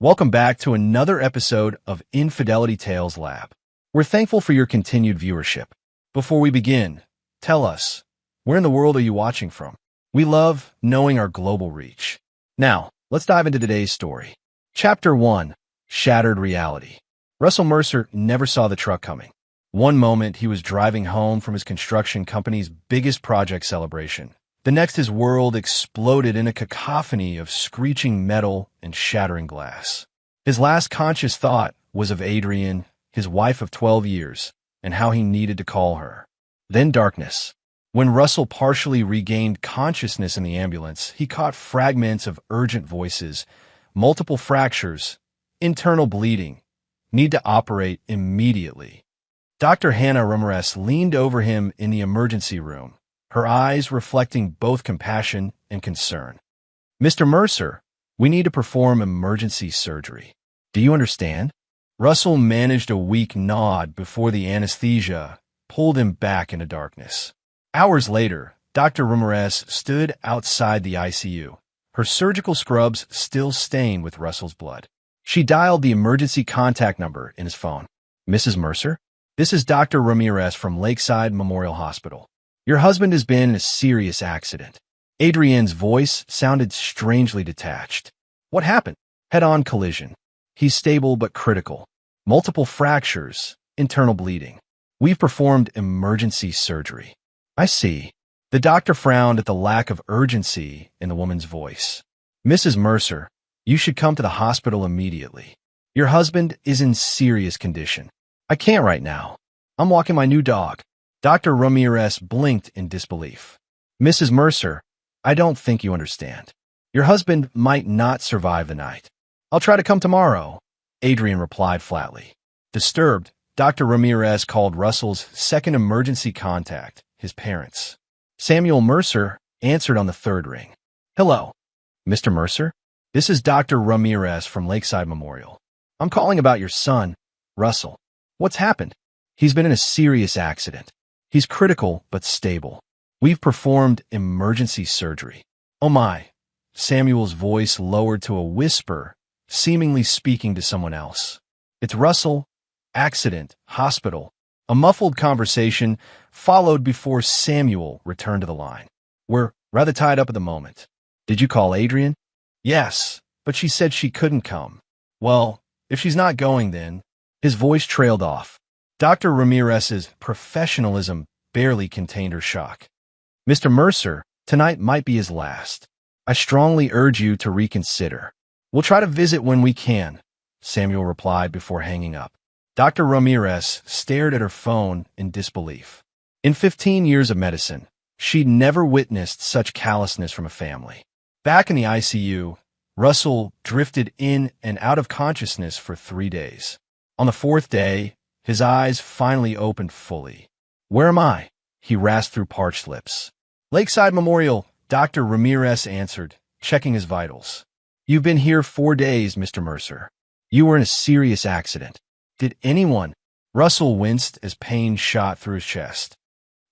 Welcome back to another episode of Infidelity Tales Lab. We're thankful for your continued viewership. Before we begin, tell us, where in the world are you watching from? We love knowing our global reach. Now, let's dive into today's story. Chapter 1, Shattered Reality. Russell Mercer never saw the truck coming. One moment, he was driving home from his construction company's biggest project celebration. The next, his world exploded in a cacophony of screeching metal and shattering glass. His last conscious thought was of Adrienne, his wife of 12 years, and how he needed to call her. Then darkness. When Russell partially regained consciousness in the ambulance, he caught fragments of urgent voices, multiple fractures, internal bleeding, need to operate immediately. Dr. Hannah Ramirez leaned over him in the emergency room, her eyes reflecting both compassion and concern. "Mr. Mercer, we need to perform emergency surgery. Do you understand?" Russell managed a weak nod before the anesthesia pulled him back into darkness. Hours later, Dr. Ramirez stood outside the ICU, her surgical scrubs still stained with Russell's blood. She dialed the emergency contact number in his phone. "Mrs. Mercer, this is Dr. Ramirez from Lakeside Memorial Hospital. Your husband has been in a serious accident." Adrienne's voice sounded strangely detached. "What happened?" "Head-on collision. He's stable but critical. Multiple fractures, internal bleeding. We've performed emergency surgery." "I see." The doctor frowned at the lack of urgency in the woman's voice. "Mrs. Mercer, you should come to the hospital immediately. Your husband is in serious condition." "I can't right now. I'm walking my new dog." Dr. Ramirez blinked in disbelief. "Mrs. Mercer, I don't think you understand. Your husband might not survive the night." "I'll try to come tomorrow," Adrienne replied flatly. Disturbed, Dr. Ramirez called Russell's second emergency contact, his parents. Samuel Mercer answered on the third ring. "Hello, Mr. Mercer. This is Dr. Ramirez from Lakeside Memorial. I'm calling about your son, Russell. What's happened?" "He's been in a serious accident. He's critical but stable. We've performed emergency surgery." "Oh my." Samuel's voice lowered to a whisper, seemingly speaking to someone else. "It's Russell. Accident. Hospital." A muffled conversation followed before Samuel returned to the line. "We're rather tied up at the moment." "Did you call Adrienne?" "Yes, but she said she couldn't come." "Well, if she's not going then." His voice trailed off. Dr. Ramirez's professionalism barely contained her shock. "Mr. Mercer, tonight might be his last. I strongly urge you to reconsider." "We'll try to visit when we can," Samuel replied before hanging up. Dr. Ramirez stared at her phone in disbelief. In 15 years of medicine, she'd never witnessed such callousness from a family. Back in the ICU, Russell drifted in and out of consciousness for 3 days. On the 4th day, his eyes finally opened fully. "Where am I?" he rasped through parched lips. "Lakeside Memorial," Dr. Ramirez answered, checking his vitals. "You've been here 4 days, Mr. Mercer. You were in a serious accident. Did anyone—" Russell winced as pain shot through his chest.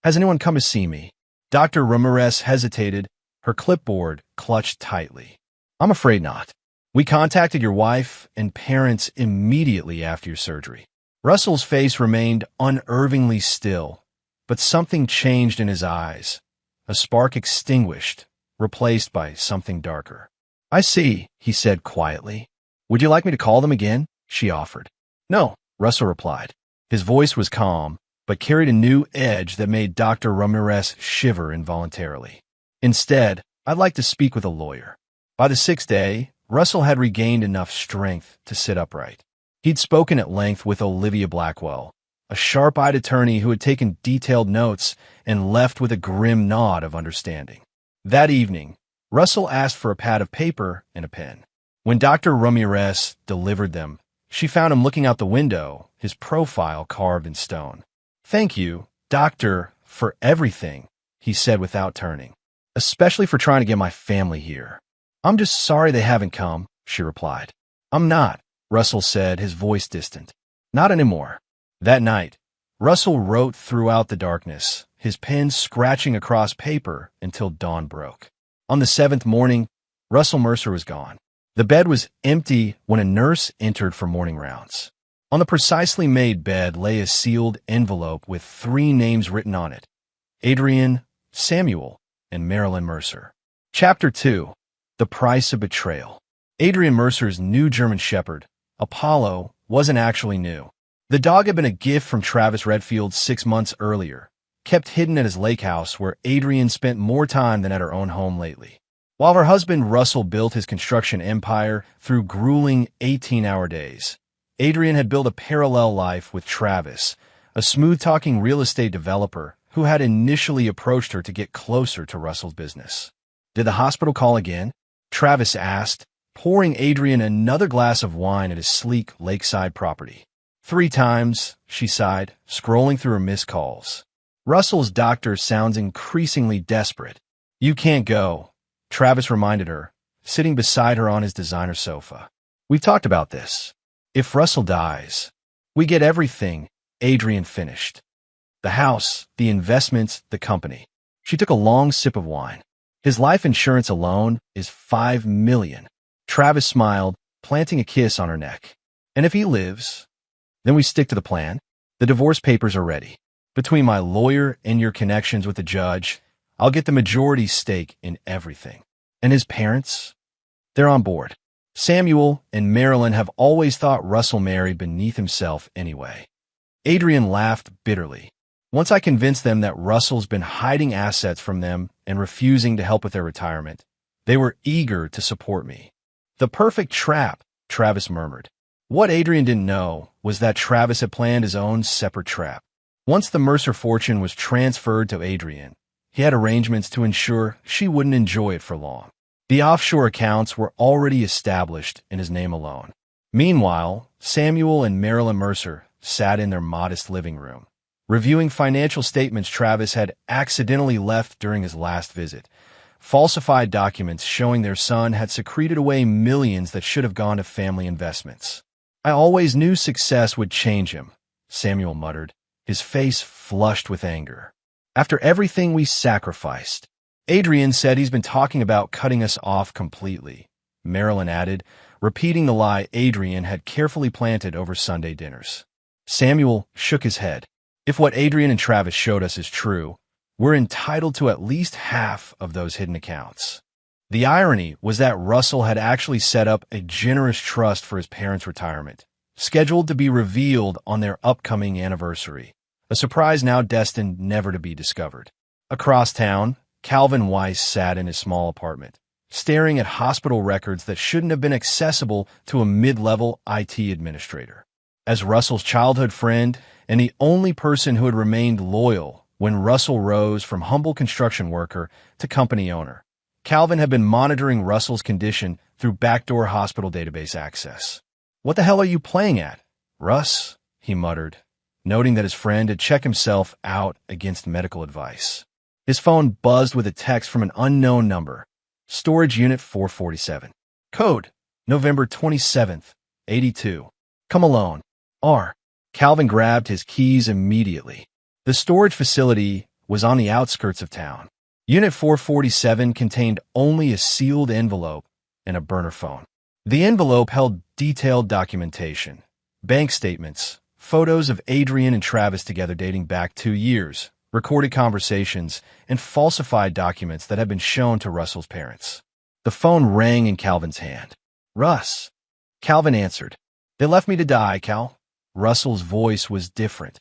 "Has anyone come to see me?" Dr. Ramirez hesitated, her clipboard clutched tightly. "I'm afraid not. We contacted your wife and parents immediately after your surgery." Russell's face remained unnervingly still, but something changed in his eyes. A spark extinguished, replaced by something darker. "I see," he said quietly. "Would you like me to call them again?" she offered. "No," Russell replied. His voice was calm, but carried a new edge that made Dr. Ramirez shiver involuntarily. "Instead, I'd like to speak with a lawyer." By the 6th day, Russell had regained enough strength to sit upright. He'd spoken at length with Olivia Blackwell, a sharp-eyed attorney who had taken detailed notes and left with a grim nod of understanding. That evening, Russell asked for a pad of paper and a pen. When Dr. Ramirez delivered them, she found him looking out the window, his profile carved in stone. "Thank you, doctor, for everything," he said without turning. "Especially for trying to get my family here." "I'm just sorry they haven't come," she replied. "I'm not," Russell said, his voice distant. "Not anymore." That night, Russell wrote throughout the darkness, his pen scratching across paper until dawn broke. On the 7th morning, Russell Mercer was gone. The bed was empty when a nurse entered for morning rounds. On the precisely made bed lay a sealed envelope with 3 names written on it: Adrian, Samuel, and Marilyn Mercer. Chapter 2. The Price of Betrayal. Adrian Mercer's new German Shepherd, Apollo, wasn't actually new. The dog had been a gift from Travis Redfield 6 months earlier, kept hidden at his lake house where Adrian spent more time than at her own home lately. While her husband Russell built his construction empire through grueling 18-hour days, Adrian had built a parallel life with Travis, a smooth-talking real estate developer who had initially approached her to get closer to Russell's business. "Did the hospital call again?" Travis asked, pouring Adrian another glass of wine at his sleek lakeside property. "3 times, she sighed, scrolling through her missed calls. "Russell's doctor sounds increasingly desperate." "You can't go," Travis reminded her, sitting beside her on his designer sofa. "We've talked about this. If Russell dies, we get everything," Adrian finished. "The house, the investments, the company." She took a long sip of wine. "His life insurance alone is $5 million. Travis smiled, planting a kiss on her neck. "And if he lives, then we stick to the plan. The divorce papers are ready. Between my lawyer and your connections with the judge, I'll get the majority stake in everything." "And his parents?" "They're on board. Samuel and Marilyn have always thought Russell married beneath himself anyway." Adrian laughed bitterly. "Once I convinced them that Russell's been hiding assets from them and refusing to help with their retirement, they were eager to support me." "The perfect trap," Travis murmured. What Adrian didn't know was that Travis had planned his own separate trap. Once the Mercer fortune was transferred to Adrian, he had arrangements to ensure she wouldn't enjoy it for long. The offshore accounts were already established in his name alone. Meanwhile, Samuel and Marilyn Mercer sat in their modest living room, reviewing financial statements Travis had accidentally left during his last visit, falsified documents showing their son had secreted away millions that should have gone to family investments. "I always knew success would change him," Samuel muttered, his face flushed with anger. "After everything we sacrificed." "Adrian said he's been talking about cutting us off completely," Marilyn added, repeating the lie Adrian had carefully planted over Sunday dinners. Samuel shook his head. "If what Adrian and Travis showed us is true, we're entitled to at least half of those hidden accounts." The irony was that Russell had actually set up a generous trust for his parents' retirement, scheduled to be revealed on their upcoming anniversary, a surprise now destined never to be discovered. Across town, Calvin Weiss sat in his small apartment, staring at hospital records that shouldn't have been accessible to a mid-level IT administrator. As Russell's childhood friend and the only person who had remained loyal when Russell rose from humble construction worker to company owner, Calvin had been monitoring Russell's condition through backdoor hospital database access. "What the hell are you playing at, Russ?" he muttered, noting that his friend had checked himself out against medical advice. His phone buzzed with a text from an unknown number. "Storage Unit 447. Code, November 27th, 82. Come alone. R." Calvin grabbed his keys immediately. The storage facility was on the outskirts of town. Unit 447 contained only a sealed envelope and a burner phone. The envelope held detailed documentation, bank statements, photos of Adrian and Travis together dating back 2 years, recorded conversations, and falsified documents that had been shown to Russell's parents. The phone rang in Calvin's hand. "Russ." Calvin answered. "They left me to die, Cal." Russell's voice was different,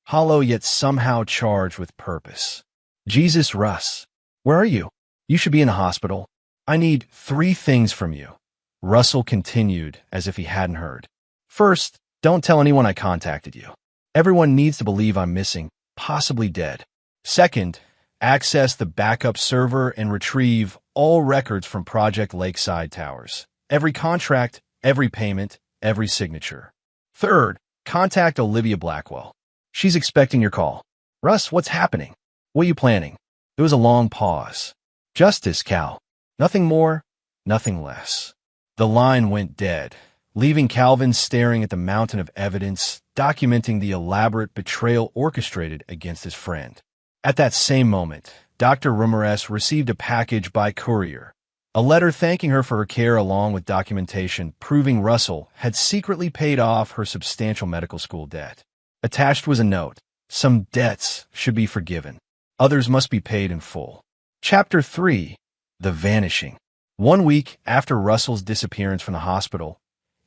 hollow yet somehow charged with purpose. "Jesus, Russ. Where are you? You should be in the hospital. I need 3 things from you." Russell continued as if he hadn't heard. "First, don't tell anyone I contacted you. Everyone needs to believe I'm missing, possibly dead. Second, access the backup server and retrieve all records from Project Lakeside Towers. Every contract, every payment, every signature. Third, contact Olivia Blackwell. She's expecting your call." "Russ, what's happening? What are you planning?" There was a long pause. "Justice, Cal. Nothing more, nothing less." The line went dead, leaving Calvin staring at the mountain of evidence documenting the elaborate betrayal orchestrated against his friend. At that same moment, Dr. Ramirez received a package by courier, A letter thanking her for her care along with documentation proving Russell had secretly paid off her substantial medical school debt. Attached was a note. Some debts should be forgiven. Others must be paid in full. Chapter 3. The Vanishing. 1 week after Russell's disappearance from the hospital,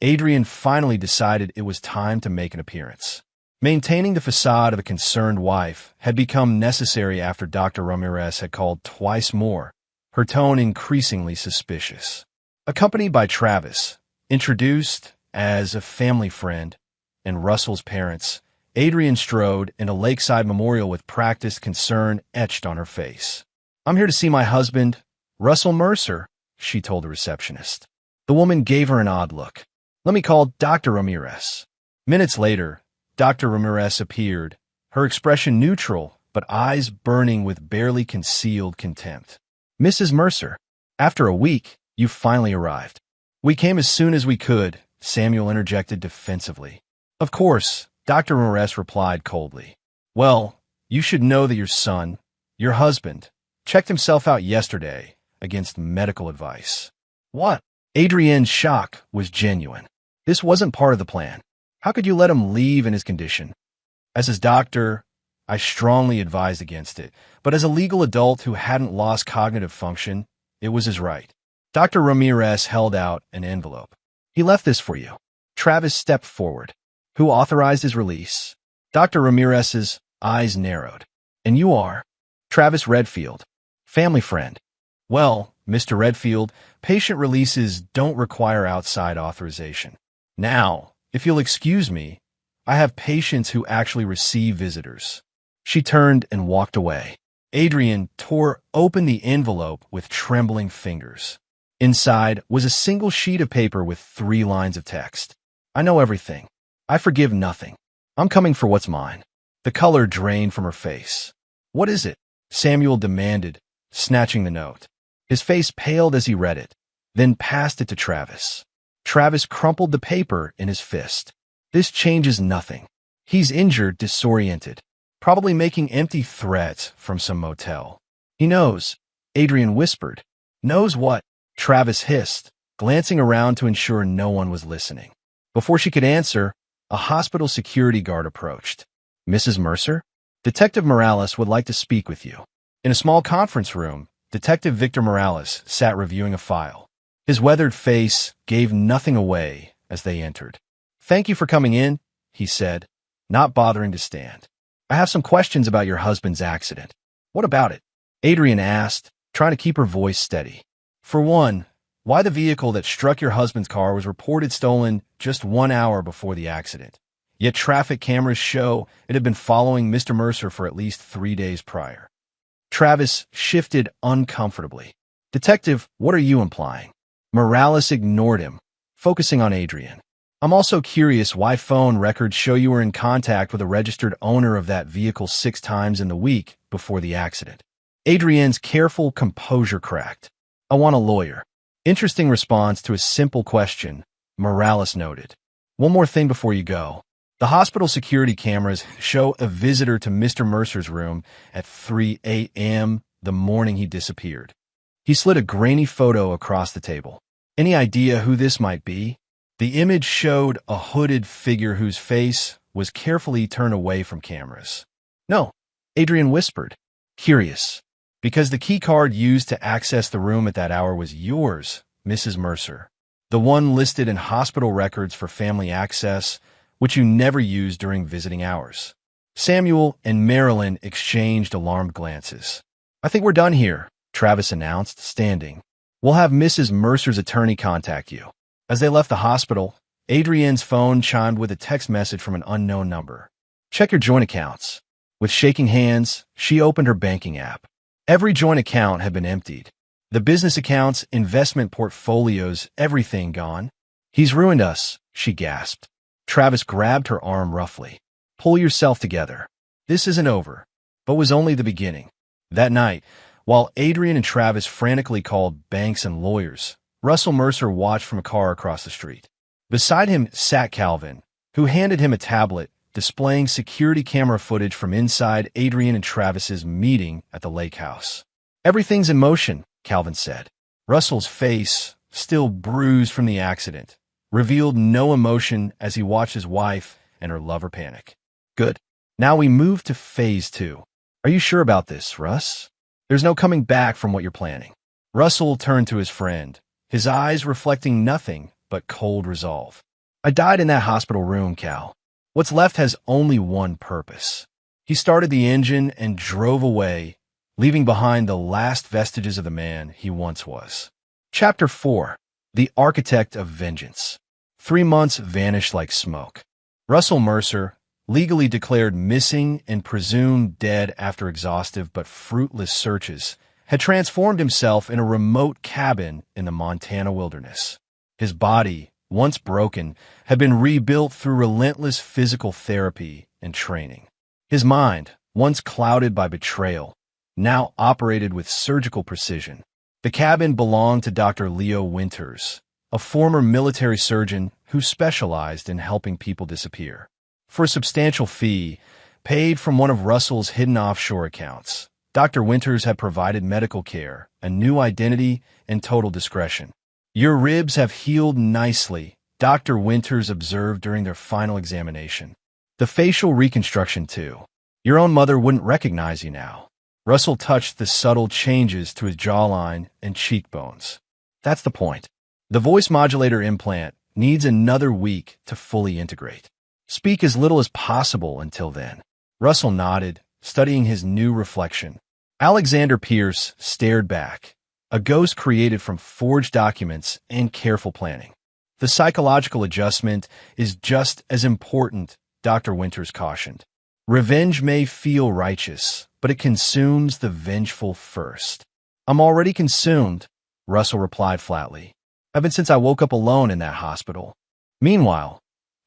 Adrian finally decided it was time to make an appearance. Maintaining the facade of a concerned wife had become necessary after Dr. Ramirez had called twice more, her tone increasingly suspicious. Accompanied by Travis, introduced as a family friend, and Russell's parents, Adrian strode in a lakeside memorial with practiced concern etched on her face. "I'm here to see my husband, Russell Mercer," she told the receptionist. The woman gave her an odd look. "Let me call Dr. Ramirez." Minutes later, Dr. Ramirez appeared, her expression neutral but eyes burning with barely concealed contempt. "Mrs. Mercer, after a week, you finally arrived." "We came as soon as we could," Samuel interjected defensively. "Of course," Dr. Ramirez replied coldly. "Well, you should know that your son, your husband, checked himself out yesterday against medical advice." "What?" Adrienne's shock was genuine. This wasn't part of the plan. How could you let him leave in his condition? "As his doctor, I strongly advised against it, but as a legal adult who hadn't lost cognitive function, it was his right." Dr. Ramirez held out an envelope. "He left this for you." Travis stepped forward. "Who authorized his release?" Dr. Ramirez's eyes narrowed. "And you are?" "Travis Redfield, family friend." "Well, Mr. Redfield, patient releases don't require outside authorization. Now, if you'll excuse me, I have patients who actually receive visitors." She turned and walked away. Adrian tore open the envelope with trembling fingers. Inside was a single sheet of paper with 3 lines of text. "I know everything. I forgive nothing. I'm coming for what's mine." The color drained from her face. "What is it?" Samuel demanded, snatching the note. His face paled as he read it, then passed it to Travis. Travis crumpled the paper in his fist. "This changes nothing. He's injured, disoriented, probably making empty threats from some motel." "He knows," Adrian whispered. "Knows what?" Travis hissed, glancing around to ensure no one was listening. Before she could answer, a hospital security guard approached. "Mrs. Mercer? Detective Morales would like to speak with you." In a small conference room, Detective Victor Morales sat reviewing a file. His weathered face gave nothing away as they entered. "Thank you for coming in," he said, not bothering to stand. "I have some questions about your husband's accident." "What about it?" Adrian asked, trying to keep her voice steady. "For one, why the vehicle that struck your husband's car was reported stolen just 1 hour before the accident, yet traffic cameras show it had been following Mr. Mercer for at least 3 days prior." Travis shifted uncomfortably. "Detective, what are you implying?" Morales ignored him, focusing on Adrian. "I'm also curious why phone records show you were in contact with a registered owner of that vehicle 6 times in the week before the accident." Adrian's careful composure cracked. "I want a lawyer." Interesting response to a simple question, Morales noted. "One more thing before you go. The hospital security cameras show a visitor to Mr. Mercer's room at 3 a.m. the morning he disappeared." He slid a grainy photo across the table. "Any idea who this might be?" The image showed a hooded figure whose face was carefully turned away from cameras. "No," Adrian whispered. "Curious, because the key card used to access the room at that hour was yours, Mrs. Mercer. The one listed in hospital records for family access, which you never used during visiting hours." Samuel and Marilyn exchanged alarmed glances. "I think we're done here," Travis announced, standing. "We'll have Mrs. Mercer's attorney contact you." As they left the hospital, Adrienne's phone chimed with a text message from an unknown number. "Check your joint accounts." With shaking hands, she opened her banking app. Every joint account had been emptied. The business accounts, investment portfolios, everything gone. "He's ruined us," she gasped. Travis grabbed her arm roughly. "Pull yourself together. This isn't over," but was only the beginning. That night, while Adrian and Travis frantically called banks and lawyers, Russell Mercer watched from a car across the street. Beside him sat Calvin, who handed him a tablet displaying security camera footage from inside Adrian and Travis's meeting at the lake house. "Everything's in motion," Calvin said. Russell's face, still bruised from the accident, revealed no emotion as he watched his wife and her lover panic. Good. Now we move to phase 2. Are you sure about this, Russ? There's no coming back from what you're planning. Russell turned to his friend, his eyes reflecting nothing but cold resolve. I died in that hospital room, Cal. What's left has only one purpose. He started the engine and drove away, leaving behind the last vestiges of the man he once was. Chapter 4. The Architect of Vengeance. 3 months vanished like smoke. Russell Mercer, legally declared missing and presumed dead after exhaustive but fruitless searches, had transformed himself in a remote cabin in the Montana wilderness. His body, once broken, had been rebuilt through relentless physical therapy and training. His mind, once clouded by betrayal, now operated with surgical precision. The cabin belonged to Dr. Leo Winters, a former military surgeon who specialized in helping people disappear. For a substantial fee, paid from one of Russell's hidden offshore accounts, Dr. Winters had provided medical care, a new identity, and total discretion. Your ribs have healed nicely, Dr. Winters observed during their final examination. The facial reconstruction, too. Your own mother wouldn't recognize you now. Russell touched the subtle changes to his jawline and cheekbones. That's the point. The voice modulator implant needs another week to fully integrate. Speak as little as possible until then. Russell nodded, studying his new reflection. Alexander Pierce stared back, a ghost created from forged documents and careful planning. The psychological adjustment is just as important, Dr. Winters cautioned. Revenge may feel righteous, but it consumes the vengeful first. I'm already consumed, Russell replied flatly. Ever since I woke up alone in that hospital. Meanwhile,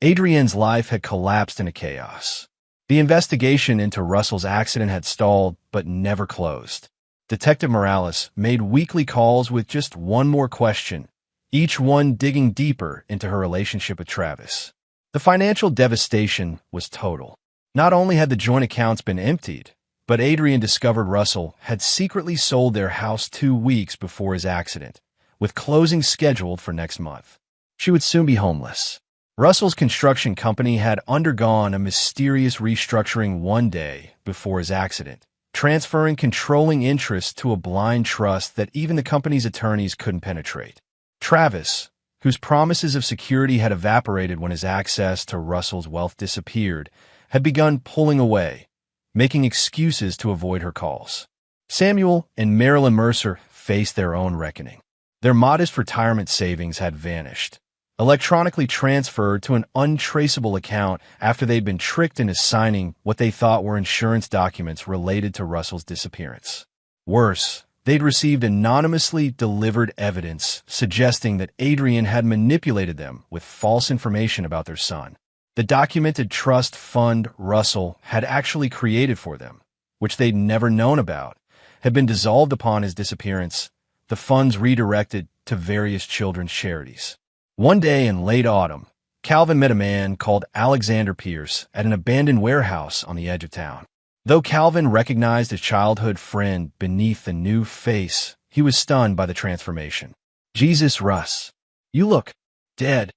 Adrienne's life had collapsed into chaos. The investigation into Russell's accident had stalled, but never closed. Detective Morales made weekly calls with just one more question, each one digging deeper into her relationship with Travis. The financial devastation was total. Not only had the joint accounts been emptied, but Adrienne discovered Russell had secretly sold their house 2 weeks before his accident, with closing scheduled for next month. She would soon be homeless. Russell's construction company had undergone a mysterious restructuring one day before his accident, transferring controlling interest to a blind trust that even the company's attorneys couldn't penetrate. Travis, whose promises of security had evaporated when his access to Russell's wealth disappeared, had begun pulling away, making excuses to avoid her calls. Samuel and Marilyn Mercer faced their own reckoning. Their modest retirement savings had vanished, electronically transferred to an untraceable account after they'd been tricked into signing what they thought were insurance documents related to Russell's disappearance. Worse, they'd received anonymously delivered evidence suggesting that Adrienne had manipulated them with false information about their son. The documented trust fund Russell had actually created for them, which they'd never known about, had been dissolved upon his disappearance, the funds redirected to various children's charities. One day in late autumn, Calvin met a man called Alexander Pierce at an abandoned warehouse on the edge of town. Though Calvin recognized his childhood friend beneath the new face, he was stunned by the transformation. Jesus, Russ, you look dead.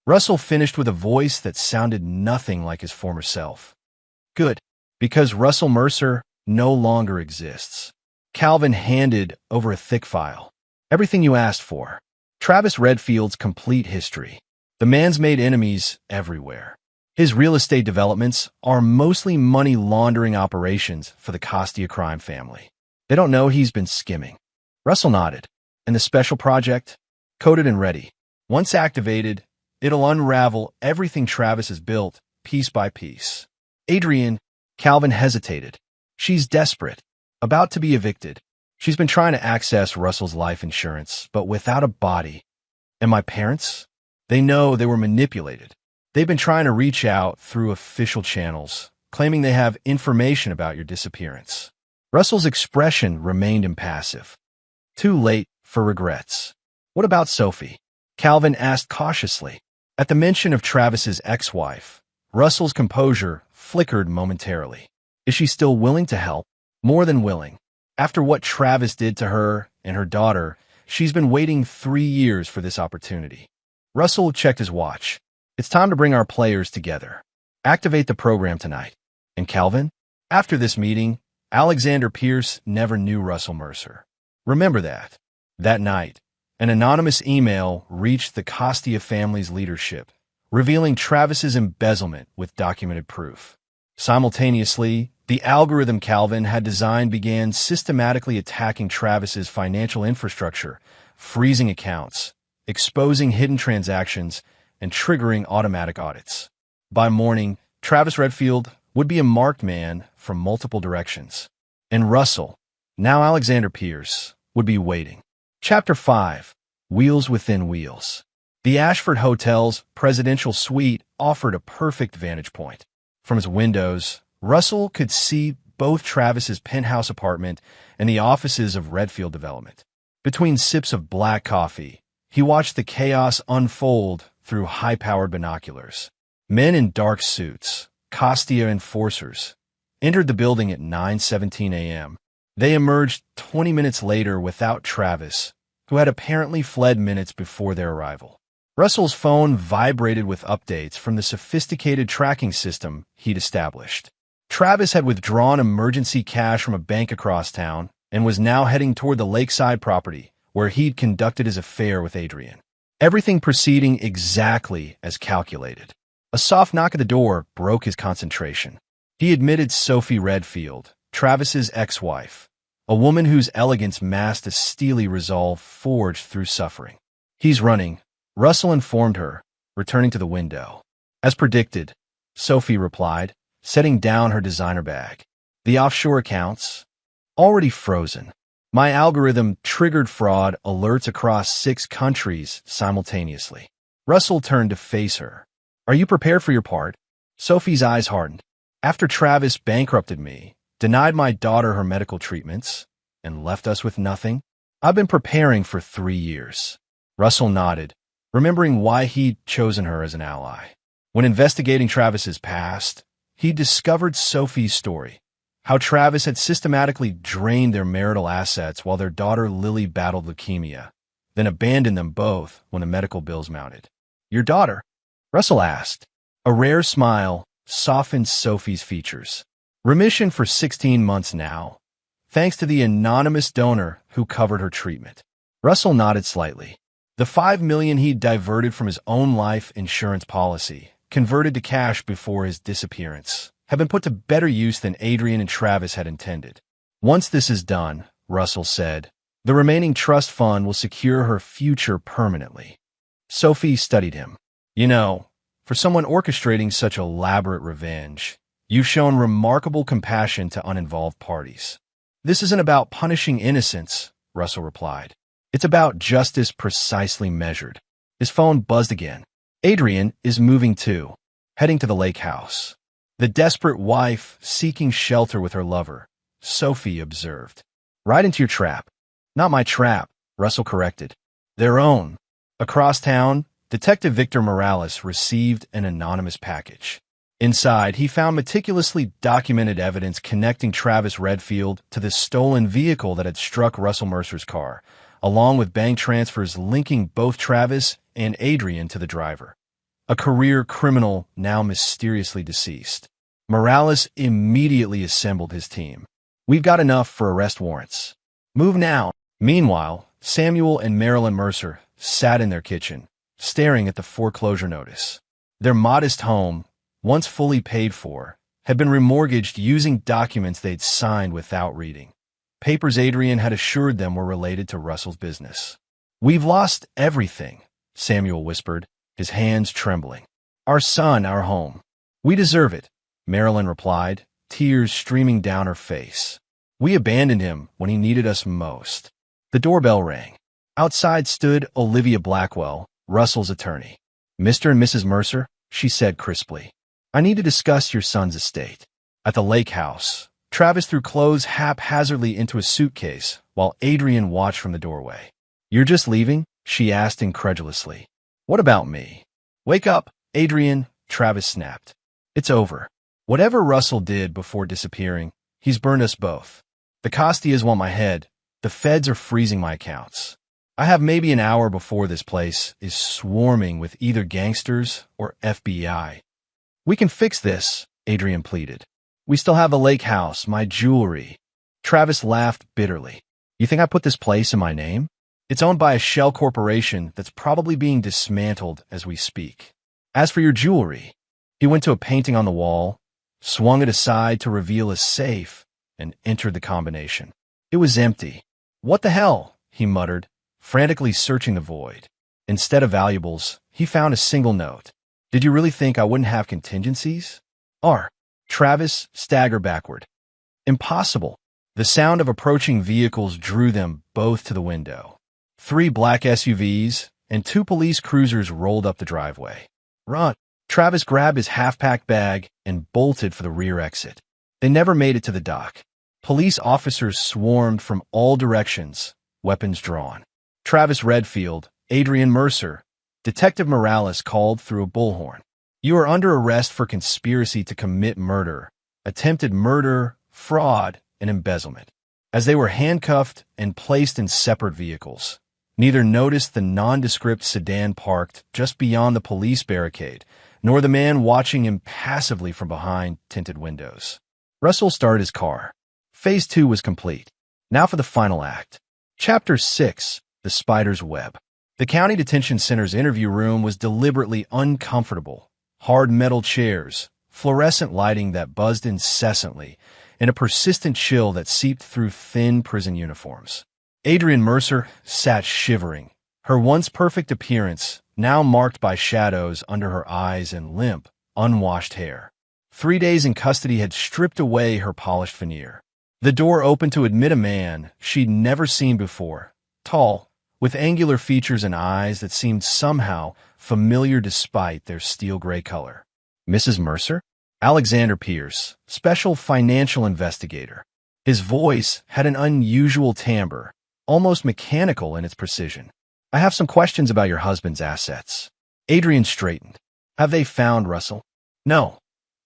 Russell finished with a voice that sounded nothing like his former self. Good, because Russell Mercer no longer exists. Calvin handed over a thick file. Everything you asked for. Travis Redfield's complete history. The man's made enemies everywhere. His real estate developments are mostly money laundering operations for the Costia crime family. They don't know he's been skimming. Russell nodded. And the special project? Coded and ready. Once activated, it'll unravel everything Travis has built, piece by piece. Adrienne, Calvin hesitated. She's desperate, about to be evicted. She's been trying to access Russell's life insurance, but without a body. And my parents? They know they were manipulated. They've been trying to reach out through official channels, claiming they have information about your disappearance. Russell's expression remained impassive. Too late for regrets. What about Sophie? Calvin asked cautiously. At the mention of Travis's ex-wife, Russell's composure flickered momentarily. Is she still willing to help? More than willing. After what Travis did to her and her daughter, She's been waiting 3 years for this opportunity. Russell checked his watch. It's time to bring our players together. Activate the program tonight. And Calvin? After this meeting, Alexander Pierce never knew Russell Mercer. Remember that. That night, an anonymous email reached the Costia family's leadership, revealing Travis's embezzlement with documented proof. Simultaneously, the algorithm Calvin had designed began systematically attacking Travis's financial infrastructure, freezing accounts, exposing hidden transactions, and triggering automatic audits. By morning, Travis Redfield would be a marked man from multiple directions. And Russell, now Alexander Pierce, would be waiting. Chapter 5. Wheels Within Wheels. The Ashford Hotel's presidential suite offered a perfect vantage point. From his windows, Russell could see both Travis's penthouse apartment and the offices of Redfield Development. Between sips of black coffee, he watched the chaos unfold through high-powered binoculars. Men in dark suits, Costia enforcers, entered the building at 9:17 a.m. They emerged 20 minutes later without Travis, who had apparently fled minutes before their arrival. Russell's phone vibrated with updates from the sophisticated tracking system he'd established. Travis had withdrawn emergency cash from a bank across town and was now heading toward the lakeside property where he'd conducted his affair with Adrian. Everything proceeding exactly as calculated. A soft knock at the door broke his concentration. He admitted Sophie Redfield, Travis's ex-wife, a woman whose elegance masked a steely resolve forged through suffering. "He's running," Russell informed her, returning to the window. "As predicted," Sophie replied, setting down her designer bag. "The offshore accounts? Already frozen. My algorithm triggered fraud alerts across 6 countries simultaneously." Russell turned to face her. "Are you prepared for your part?" Sophie's eyes hardened. "After Travis bankrupted me, denied my daughter her medical treatments, and left us with nothing, I've been preparing for 3 years." Russell nodded, remembering why he'd chosen her as an ally. When investigating Travis's past, he discovered Sophie's story, how Travis had systematically drained their marital assets while their daughter Lily battled leukemia, then abandoned them both when the medical bills mounted. "Your daughter?" Russell asked. A rare smile softened Sophie's features. "Remission for 16 months now, thanks to the anonymous donor who covered her treatment." Russell nodded slightly. The $5 million he'd diverted from his own life insurance policy, converted to cash before his disappearance, had been put to better use than Adrian and Travis had intended. "Once this is done," Russell said, "the remaining trust fund will secure her future permanently." Sophie studied him. "You know, for someone orchestrating such elaborate revenge, you've shown remarkable compassion to uninvolved parties." "This isn't about punishing innocents," Russell replied. "It's about justice precisely measured." His phone buzzed again. "Adrian is moving too, heading to the lake house. The desperate wife seeking shelter with her lover," Sophie observed. "Right into your trap." "Not my trap," Russell corrected. "Their own." Across town, Detective Victor Morales received an anonymous package. Inside, he found meticulously documented evidence connecting Travis Redfield to the stolen vehicle that had struck Russell Mercer's car, along with bank transfers linking both Travis and Adrian to the driver, a career criminal now mysteriously deceased. Morales immediately assembled his team. "We've got enough for arrest warrants. Move now." Meanwhile, Samuel and Marilyn Mercer sat in their kitchen, staring at the foreclosure notice. Their modest home, once fully paid for, had been remortgaged using documents they'd signed without reading. Papers Adrian had assured them were related to Russell's business. "We've lost everything," Samuel whispered, his hands trembling. "Our son, our home. We deserve it," Marilyn replied, tears streaming down her face. "We abandoned him when he needed us most." The doorbell rang. Outside stood Olivia Blackwell, Russell's attorney. "Mr. and Mrs. Mercer," she said crisply, "I need to discuss your son's estate." At the lake house, Travis threw clothes haphazardly into a suitcase while Adrian watched from the doorway. "You're just leaving?" she asked incredulously. "What about me?" "Wake up, Adrian," Travis snapped. "It's over. Whatever Russell did before disappearing, he's burned us both. The Costias want my head. The feds are freezing my accounts. I have maybe an hour before this place is swarming with either gangsters or FBI. We can fix this, Adrian pleaded. We still have a lake house, my jewelry. Travis laughed bitterly. You think I put this place in my name? It's owned by a shell corporation that's probably being dismantled as we speak. As for your jewelry, he went to a painting on the wall, swung it aside to reveal a safe, and entered the combination. It was empty. What the hell? He muttered, frantically searching the void. Instead of valuables, he found a single note. Did you really think I wouldn't have contingencies? Travis staggered backward. Impossible. The sound of approaching vehicles drew them both to the window. 3 black SUVs and 2 police cruisers rolled up the driveway. Run! Travis grabbed his half-packed bag and bolted for the rear exit. They never made it to the dock. Police officers swarmed from all directions, weapons drawn. Travis Redfield, Adrian Mercer, Detective Morales called through a bullhorn. You are under arrest for conspiracy to commit murder, attempted murder, fraud, and embezzlement. As they were handcuffed and placed in separate vehicles, neither noticed the nondescript sedan parked just beyond the police barricade, nor the man watching impassively from behind tinted windows. Russell started his car. Phase 2 was complete. Now for the final act. Chapter 6, The Spider's Web. The county detention center's interview room was deliberately uncomfortable. Hard metal chairs, fluorescent lighting that buzzed incessantly, and a persistent chill that seeped through thin prison uniforms. Adrian Mercer sat shivering, her once perfect appearance now marked by shadows under her eyes and limp, unwashed hair. 3 days in custody had stripped away her polished veneer. The door opened to admit a man she'd never seen before, tall, with angular features and eyes that seemed somehow familiar despite their steel-gray color. Mrs. Mercer? Alexander Pierce, special financial investigator. His voice had an unusual timbre, almost mechanical in its precision. I have some questions about your husband's assets. Adrian straightened. Have they found Russell? No,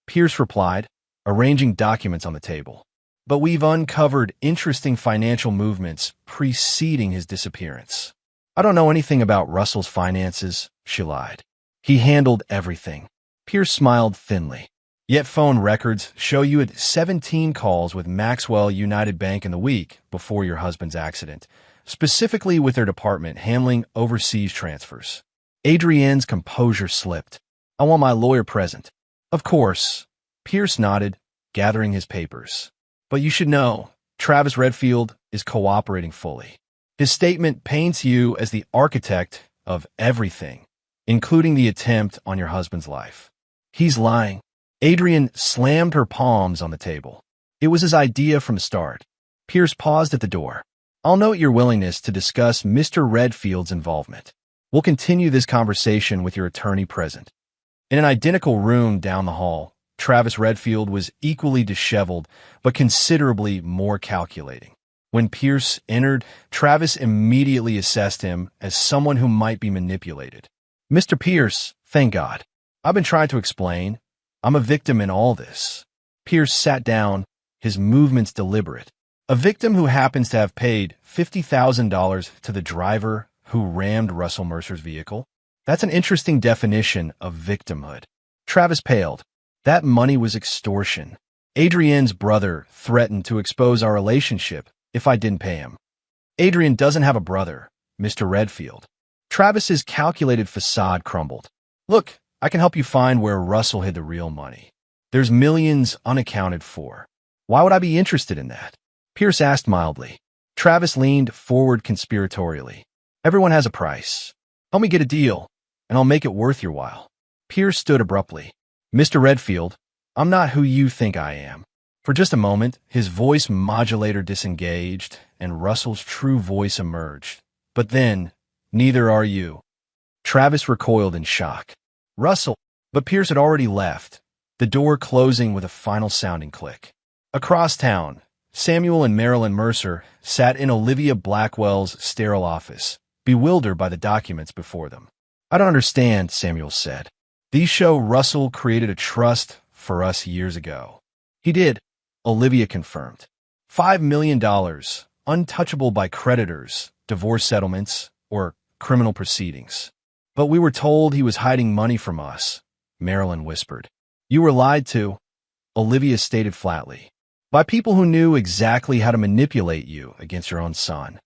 Pierce replied, arranging documents on the table. But we've uncovered interesting financial movements preceding his disappearance. I don't know anything about Russell's finances, she lied. He handled everything. Pierce smiled thinly. Yet phone records show you had 17 calls with Maxwell United Bank in the week before your husband's accident, specifically with their department handling overseas transfers. Adrienne's composure slipped. I want my lawyer present. Of course. Pierce nodded, gathering his papers. But you should know, Travis Redfield is cooperating fully. His statement paints you as the architect of everything, including the attempt on your husband's life. He's lying. Adrian slammed her palms on the table. It was his idea from the start. Pierce paused at the door. I'll note your willingness to discuss Mr. Redfield's involvement. We'll continue this conversation with your attorney present. In an identical room down the hall, Travis Redfield was equally disheveled, but considerably more calculating. When Pierce entered, Travis immediately assessed him as someone who might be manipulated. Mr. Pierce, thank God. I've been trying to explain. I'm a victim in all this. Pierce sat down, his movements deliberate. A victim who happens to have paid $50,000 to the driver who rammed Russell Mercer's vehicle. That's an interesting definition of victimhood. Travis paled. That money was extortion. Adrienne's brother threatened to expose our relationship if I didn't pay him. Adrian doesn't have a brother, Mr. Redfield. Travis's calculated facade crumbled. Look, I can help you find where Russell hid the real money. There's millions unaccounted for. Why would I be interested in that? Pierce asked mildly. Travis leaned forward conspiratorially. Everyone has a price. Help me get a deal, and I'll make it worth your while. Pierce stood abruptly. Mr. Redfield, I'm not who you think I am. For just a moment, his voice modulator disengaged, and Russell's true voice emerged. But then, neither are you. Travis recoiled in shock. Russell, but Pierce had already left, the door closing with a final sounding click. Across town, Samuel and Marilyn Mercer sat in Olivia Blackwell's sterile office, bewildered by the documents before them. I don't understand, Samuel said. These show Russell created a trust for us years ago. He did, Olivia confirmed. $5 million, untouchable by creditors, divorce settlements, or criminal proceedings. But we were told he was hiding money from us, Marilyn whispered. You were lied to, Olivia stated flatly, by people who knew exactly how to manipulate you against your own son.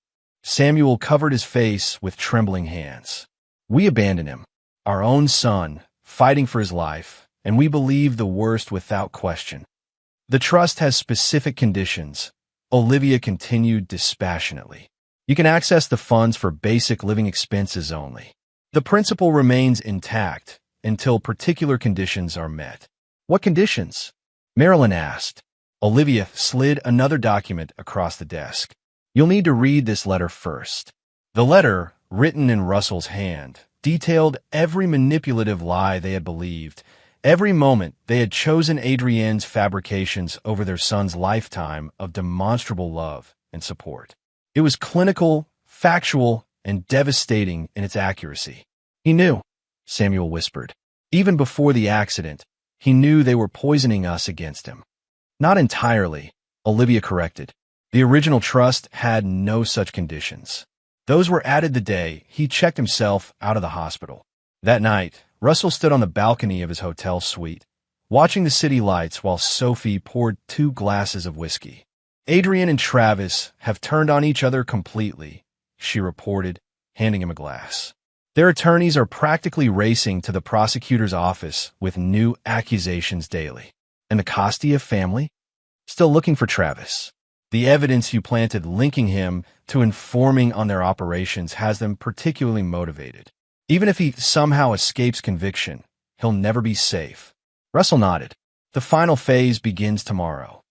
Samuel covered his face with trembling hands. We abandoned him, our own son, fighting for his life, and we believe the worst without question. The trust has specific conditions, Olivia continued dispassionately. You can access the funds for basic living expenses only. The principle remains intact until particular conditions are met. What conditions? Marilyn asked. Olivia slid another document across the desk. You'll need to read this letter first. The letter, written in Russell's hand, detailed every manipulative lie they had believed, every moment they had chosen Adrienne's fabrications over their son's lifetime of demonstrable love and support. It was clinical, factual, and devastating in its accuracy. He knew, Samuel whispered. Even before the accident, he knew they were poisoning us against him. Not entirely, Olivia corrected. The original trust had no such conditions. Those were added the day he checked himself out of the hospital. That night, Russell stood on the balcony of his hotel suite, watching the city lights while Sophie poured 2 glasses of whiskey. Adrienne and Travis have turned on each other completely, she reported, handing him a glass. Their attorneys are practically racing to the prosecutor's office with new accusations daily. And the Costia family? Still looking for Travis. The evidence you planted linking him to informing on their operations has them particularly motivated. Even if he somehow escapes conviction, he'll never be safe. Russell nodded. The final phase begins tomorrow.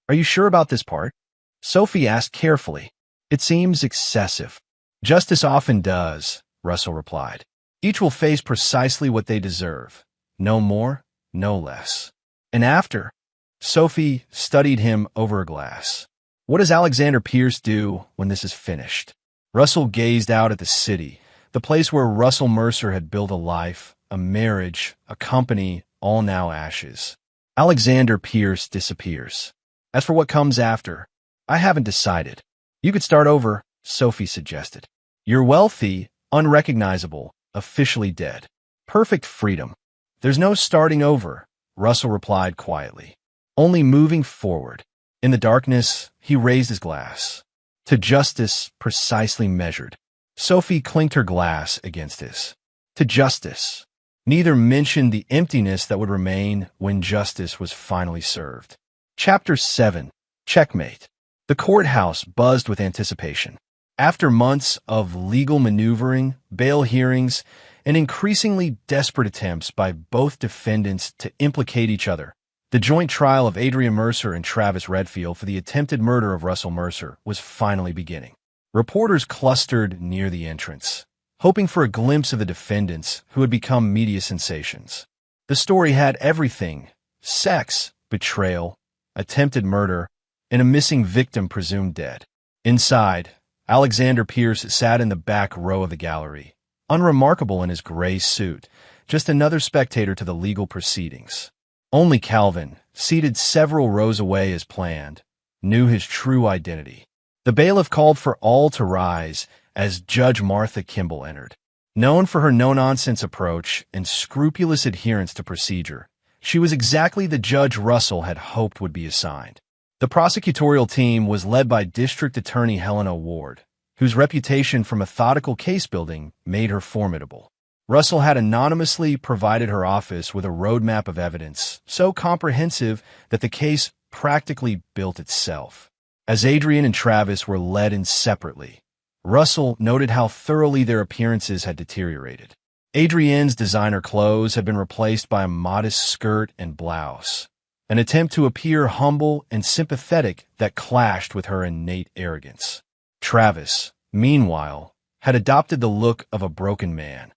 Are you sure about this part? Sophie asked carefully. It seems excessive. Justice often does, Russell replied. Each will face precisely what they deserve. No more, no less. And after? Sophie studied him over a glass. What does Alexander Pierce do when this is finished? Russell gazed out at the city, the place where Russell Mercer had built a life, a marriage, a company, all now ashes. Alexander Pierce disappears. As for what comes after, I haven't decided. You could start over, Sophie suggested. You're wealthy, unrecognizable, officially dead. Perfect freedom. There's no starting over, Russell replied quietly. Only moving forward. In the darkness, he raised his glass. To justice, precisely measured. Sophie clinked her glass against his. To justice. Neither mentioned the emptiness that would remain when justice was finally served. Chapter 7. Checkmate. The courthouse buzzed with anticipation. After months of legal maneuvering, bail hearings, and increasingly desperate attempts by both defendants to implicate each other, the joint trial of Adrienne Mercer and Travis Redfield for the attempted murder of Russell Mercer was finally beginning. Reporters clustered near the entrance, hoping for a glimpse of the defendants who had become media sensations. The story had everything: sex, betrayal, attempted murder, and a missing victim presumed dead. Inside, Alexander Pierce sat in the back row of the gallery, unremarkable in his gray suit, just another spectator to the legal proceedings. Only Calvin, seated several rows away as planned, knew his true identity. The bailiff called for all to rise as Judge Martha Kimball entered. Known for her no-nonsense approach and scrupulous adherence to procedure, she was exactly the judge Russell had hoped would be assigned. The prosecutorial team was led by District Attorney Helena Ward, whose reputation for methodical case-building made her formidable. Russell had anonymously provided her office with a roadmap of evidence so comprehensive that the case practically built itself. As Adrienne and Travis were led in separately, Russell noted how thoroughly their appearances had deteriorated. Adrienne's designer clothes had been replaced by a modest skirt and blouse, an attempt to appear humble and sympathetic that clashed with her innate arrogance. Travis, meanwhile, had adopted the look of a broken man,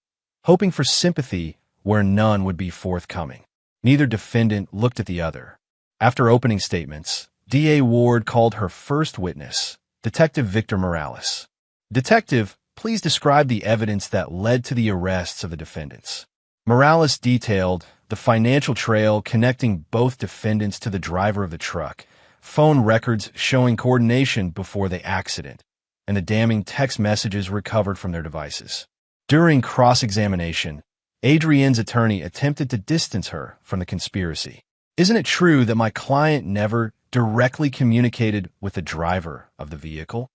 hoping for sympathy where none would be forthcoming. Neither defendant looked at the other. After opening statements, D.A. Ward called her first witness, Detective Victor Morales. Detective, please describe the evidence that led to the arrests of the defendants. Morales detailed the financial trail connecting both defendants to the driver of the truck, phone records showing coordination before the accident, and the damning text messages recovered from their devices. During cross-examination, Adrienne's attorney attempted to distance her from the conspiracy. "Isn't it true that my client never directly communicated with the driver of the vehicle?"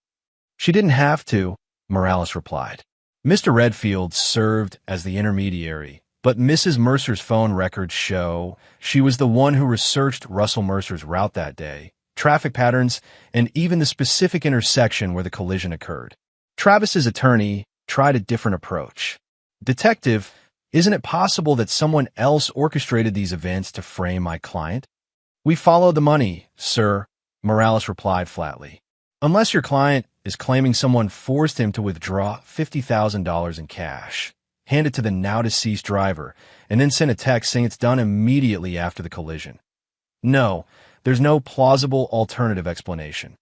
"She didn't have to," Morales replied. Mr. Redfield served as the intermediary, but Mrs. Mercer's phone records show she was the one who researched Russell Mercer's route that day, traffic patterns, and even the specific intersection where the collision occurred. Travis's attorney tried a different approach. "Detective, isn't it possible that someone else orchestrated these events to frame my client?" "We follow the money, sir," Morales replied flatly. "Unless your client is claiming someone forced him to withdraw $50,000 in cash, hand it to the now-deceased driver, and then send a text saying it's done immediately after the collision. No, there's no plausible alternative explanation."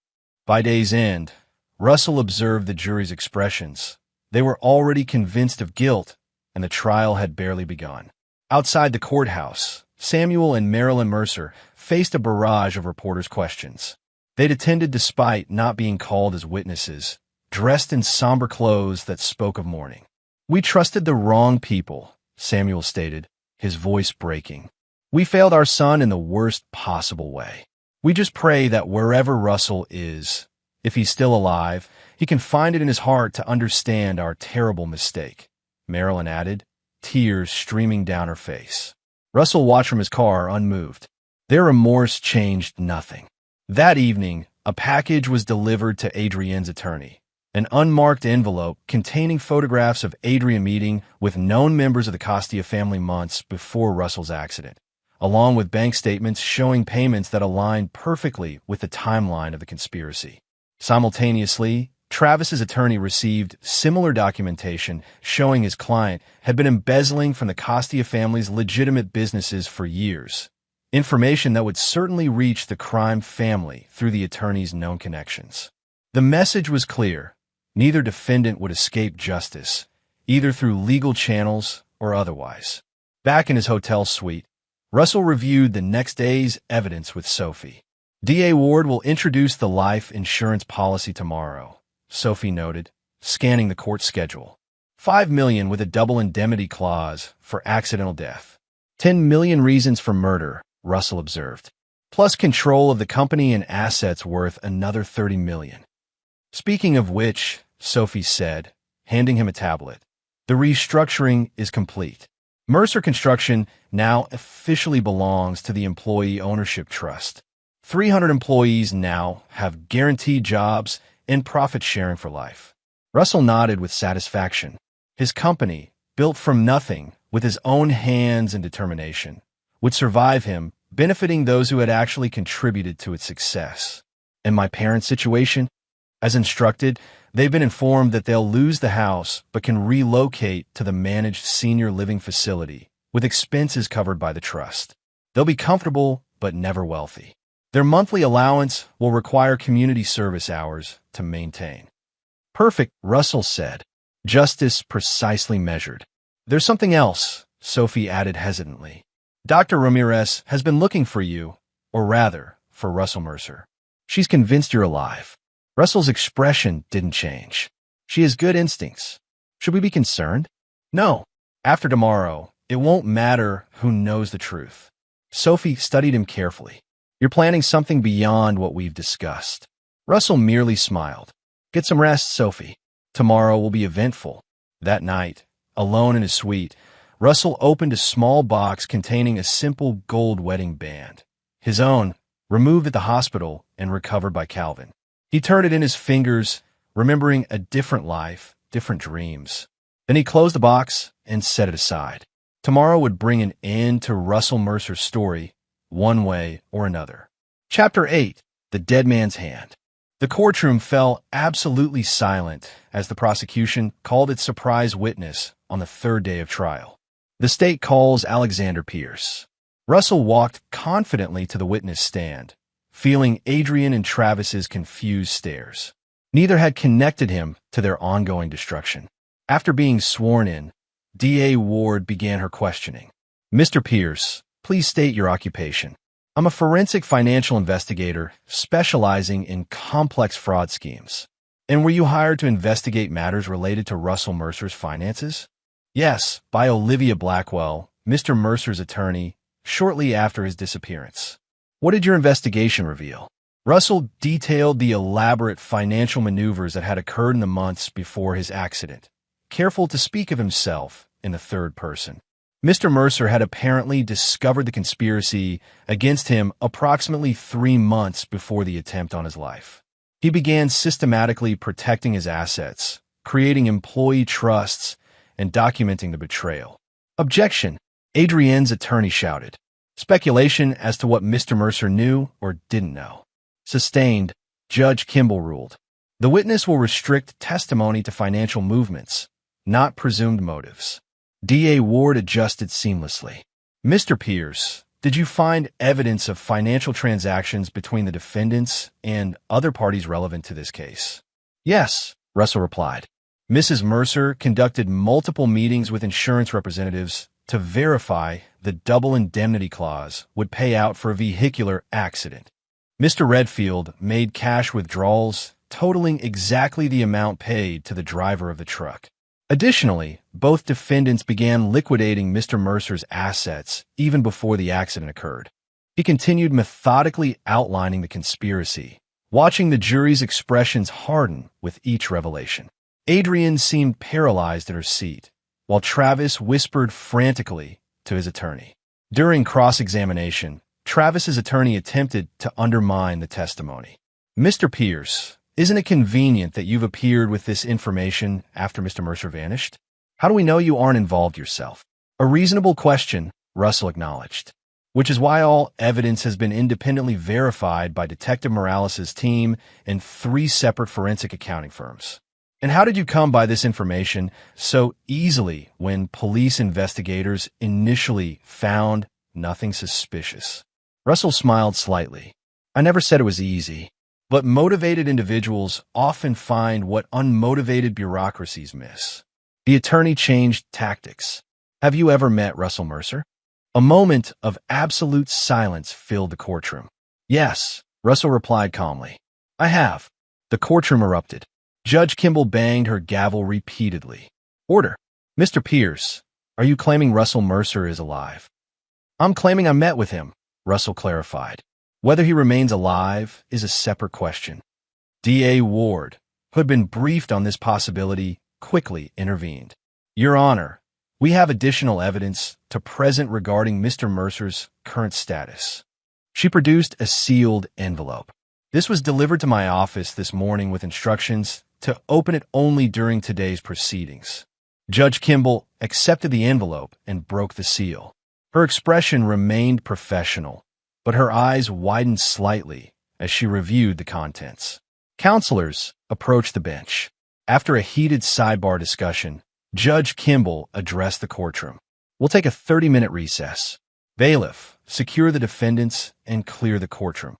By day's end, Russell observed the jury's expressions. They were already convinced of guilt, and the trial had barely begun. Outside the courthouse, Samuel and Marilyn Mercer faced a barrage of reporters' questions. They'd attended despite not being called as witnesses, dressed in somber clothes that spoke of mourning. "We trusted the wrong people," Samuel stated, his voice breaking. "We failed our son in the worst possible way. We just pray that wherever Russell is, if he's still alive, he can find it in his heart to understand our terrible mistake," Marilyn added, tears streaming down her face. Russell watched from his car, unmoved. Their remorse changed nothing. That evening, a package was delivered to Adrienne's attorney, an unmarked envelope containing photographs of Adrienne meeting with known members of the Costia family months before Russell's accident, along with bank statements showing payments that aligned perfectly with the timeline of the conspiracy. Simultaneously, Travis's attorney received similar documentation showing his client had been embezzling from the Costia family's legitimate businesses for years, information that would certainly reach the crime family through the attorney's known connections. The message was clear. Neither defendant would escape justice, either through legal channels or otherwise. Back in his hotel suite, Russell reviewed the next day's evidence with Sophie. "D.A. Ward will introduce the life insurance policy tomorrow," Sophie noted, scanning the court schedule. $5 million with a double indemnity clause for accidental death. 10 million reasons for murder, Russell observed, plus control of the company and assets worth another 30 million. "Speaking of which," Sophie said, handing him a tablet, "the restructuring is complete. Mercer Construction now officially belongs to the Employee Ownership Trust. 300 employees now have guaranteed jobs and profit sharing for life." Russell nodded with satisfaction. His company, built from nothing with his own hands and determination, would survive him, benefiting those who had actually contributed to its success. "And my parents' situation?" As instructed, they've been informed that they'll lose the house but can relocate to the managed senior living facility, with expenses covered by the trust. They'll be comfortable but never wealthy. Their monthly allowance will require community service hours to maintain. "Perfect," Russell said. "Justice precisely measured." "There's something else," Sophie added hesitantly. "Dr. Ramirez has been looking for you, or rather, for Russell Mercer. She's convinced you're alive." Russell's expression didn't change. "She has good instincts. Should we be concerned?" "No. After tomorrow, it won't matter who knows the truth." Sophie studied him carefully. "You're planning something beyond what we've discussed." Russell merely smiled. "Get some rest, Sophie. Tomorrow will be eventful." That night, alone in his suite, Russell opened a small box containing a simple gold wedding band, his own, removed at the hospital and recovered by Calvin. He turned it in his fingers, remembering a different life, different dreams. Then he closed the box and set it aside. Tomorrow would bring an end to Russell Mercer's story, one way or another. Chapter 8. The Dead Man's Hand. The courtroom fell absolutely silent as the prosecution called its surprise witness on the third day of trial. The state calls Alexander Pierce. Russell walked confidently to the witness stand, feeling Adrienne and Travis's confused stares. Neither had connected him to their ongoing destruction. After being sworn in, D.A. Ward began her questioning. "Mr. Pierce, please state your occupation." "I'm a forensic financial investigator specializing in complex fraud schemes." And were you hired to investigate matters related to Russell Mercer's finances? Yes, by Olivia Blackwell, Mr. Mercer's attorney, shortly after his disappearance. What did your investigation reveal? Russell detailed the elaborate financial maneuvers that had occurred in the months before his accident, careful to speak of himself in the third person. Mr. Mercer had apparently discovered the conspiracy against him approximately 3 months before the attempt on his life. He began systematically protecting his assets, creating employee trusts, and documenting the betrayal. Objection! Adrienne's attorney shouted. Speculation as to what Mr. Mercer knew or didn't know. Sustained, Judge Kimball ruled. The witness will restrict testimony to financial movements, not presumed motives. DA Ward adjusted seamlessly. Mr. Pierce, did you find evidence of financial transactions between the defendants and other parties relevant to this case? Yes, Russell replied. Mrs. Mercer conducted multiple meetings with insurance representatives to verify the double indemnity clause would pay out for a vehicular accident. Mr. Redfield made cash withdrawals totaling exactly the amount paid to the driver of the truck. Additionally, both defendants began liquidating Mr. Mercer's assets even before the accident occurred. He continued methodically outlining the conspiracy, watching the jury's expressions harden with each revelation. Adrienne seemed paralyzed in her seat, while Travis whispered frantically to his attorney. During cross-examination, Travis's attorney attempted to undermine the testimony. Mr. Pierce, isn't it convenient that you've appeared with this information after Mr. Mercer vanished? How do we know you aren't involved yourself? A reasonable question, Russell acknowledged, which is why all evidence has been independently verified by Detective Morales' team and 3 separate forensic accounting firms. And how did you come by this information so easily when police investigators initially found nothing suspicious? Russell smiled slightly. I never said it was easy, but motivated individuals often find what unmotivated bureaucracies miss. The attorney changed tactics. Have you ever met Russell Mercer? A moment of absolute silence filled the courtroom. Yes, Russell replied calmly. I have. The courtroom erupted. Judge Kimball banged her gavel repeatedly. Order. Mr. Pierce, are you claiming Russell Mercer is alive? I'm claiming I met with him, Russell clarified. Whether he remains alive is a separate question. DA Ward, who had been briefed on this possibility, quickly intervened. Your Honor, we have additional evidence to present regarding Mr. Mercer's current status. She produced a sealed envelope. This was delivered to my office this morning with instructions to open it only during today's proceedings. Judge Kimball accepted the envelope and broke the seal. Her expression remained professional, but her eyes widened slightly as she reviewed the contents. Counselors approached the bench. After a heated sidebar discussion, Judge Kimball addressed the courtroom. We'll take a 30-minute recess. Bailiff, secure the defendants and clear the courtroom.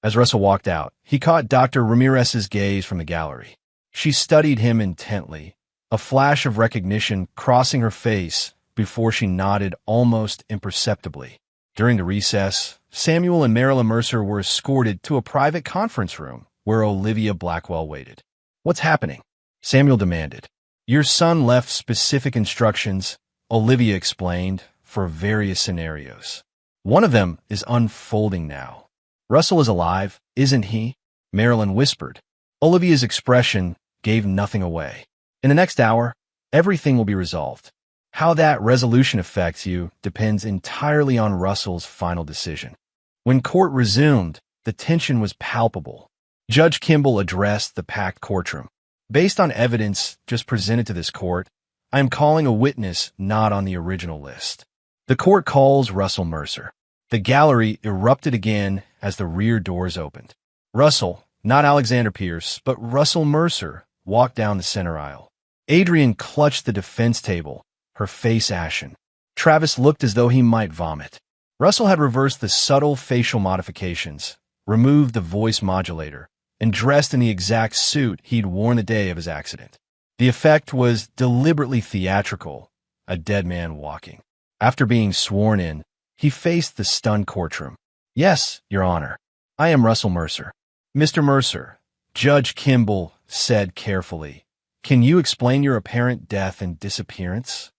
As Russell walked out, he caught Dr. Ramirez's gaze from the gallery. She studied him intently, a flash of recognition crossing her face before she nodded almost imperceptibly. During the recess, Samuel and Marilyn Mercer were escorted to a private conference room where Olivia Blackwell waited. What's happening? Samuel demanded. Your son left specific instructions, Olivia explained, for various scenarios. One of them is unfolding now. Russell is alive, isn't he? Marilyn whispered. Olivia's expression gave nothing away. In the next hour, everything will be resolved. How that resolution affects you depends entirely on Russell's final decision. When court resumed, the tension was palpable. Judge Kimball addressed the packed courtroom. Based on evidence just presented to this court, I am calling a witness not on the original list. The court calls Russell Mercer. The gallery erupted again as the rear doors opened. Russell, not Alexander Pierce, but Russell Mercer, walked down the center aisle. Adrienne clutched the defense table, her face ashen. Travis looked as though he might vomit. Russell had reversed the subtle facial modifications, removed the voice modulator, and dressed in the exact suit he'd worn the day of his accident. The effect was deliberately theatrical, a dead man walking. After being sworn in, he faced the stunned courtroom. Yes, Your Honor, I am Russell Mercer. Mr. Mercer, Judge Kimball said carefully, "Can you explain your apparent death and disappearance?"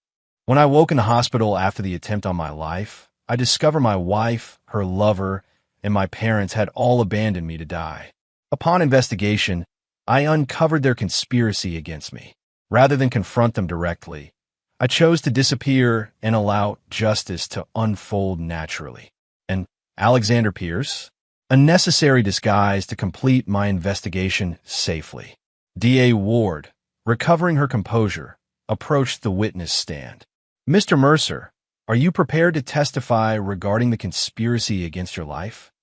When I woke in the hospital after the attempt on my life, I discovered my wife, her lover, and my parents had all abandoned me to die. Upon investigation, I uncovered their conspiracy against me. Rather than confront them directly, I chose to disappear and allow justice to unfold naturally. And Alexander Pierce? A necessary disguise to complete my investigation safely. D.A. Ward, recovering her composure, approached the witness stand. "Mr. Mercer, are you prepared to testify regarding the conspiracy against your life?"